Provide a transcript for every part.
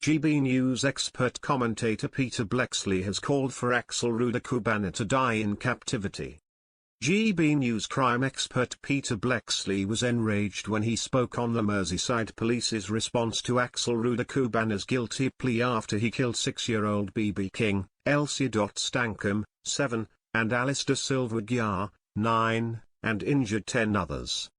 GB News expert commentator Peter Bleksley has called for Axel Rudakubana to die in captivity. GB News crime expert Peter Bleksley was enraged when he spoke on the Merseyside police's response to Axel Rudakubana's guilty plea after he killed 6-year-old Bebe King, Elsie Stankham, 7, and Alice da Silva, 9, and injured 10 others.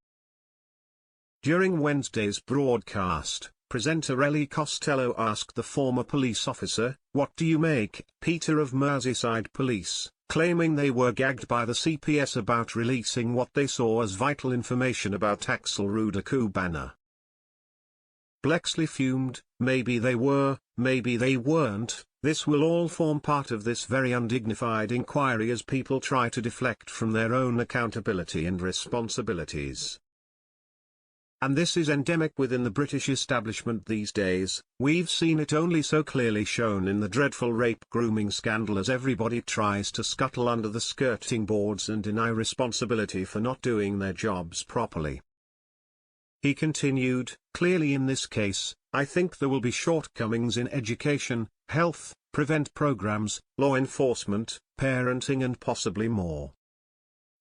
During Wednesday's broadcast, presenter Ellie Costello asked the former police officer, "What do you make, Peter, of Merseyside police, claiming they were gagged by the CPS about releasing what they saw as vital information about Axel Rudakubana?" Bleksley fumed, "Maybe they were, maybe they weren't. This will all form part of this very undignified inquiry as people try to deflect from their own accountability and responsibilities. And this is endemic within the British establishment these days. We've seen it only so clearly shown in the dreadful rape grooming scandal as everybody tries to scuttle under the skirting boards and deny responsibility for not doing their jobs properly." He continued, "Clearly in this case, I think there will be shortcomings in education, health, prevent programs, law enforcement, parenting and possibly more.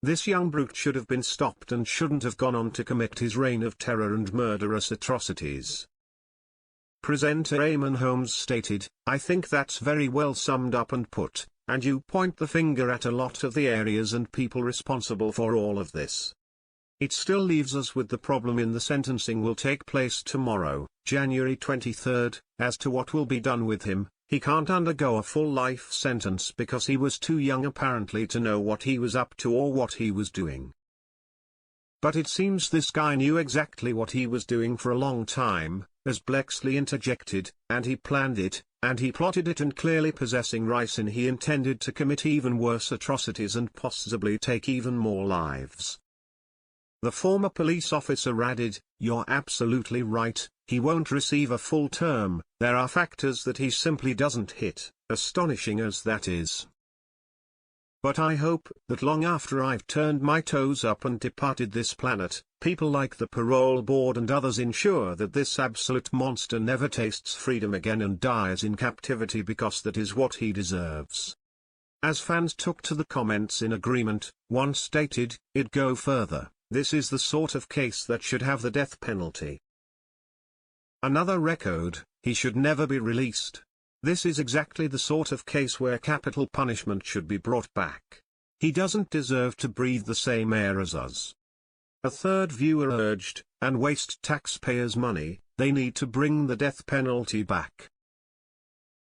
This young brute should have been stopped and shouldn't have gone on to commit his reign of terror and murderous atrocities." Presenter Eamon Holmes stated, "I think that's very well summed up and put, and you point the finger at a lot of the areas and people responsible for all of this. It still leaves us with the problem in the sentencing will take place tomorrow, January 23rd, as to what will be done with him. He can't undergo a full life sentence because he was too young apparently to know what he was up to or what he was doing. But it seems this guy knew exactly what he was doing for a long time," as Bleksley interjected, "and he planned it, and he plotted it, and clearly possessing ricin he intended to commit even worse atrocities and possibly take even more lives." The former police officer added, "You're absolutely right, he won't receive a full term, there are factors that he simply doesn't hit, astonishing as that is. But I hope that long after I've turned my toes up and departed this planet, people like the parole board and others ensure that this absolute monster never tastes freedom again and dies in captivity because that is what he deserves." As fans took to the comments in agreement, one stated, "It'd go further. This is the sort of case that should have the death penalty." Another echoed, "He should never be released. This is exactly the sort of case where capital punishment should be brought back. He doesn't deserve to breathe the same air as us." A third viewer urged, "And waste taxpayers' money, they need to bring the death penalty back."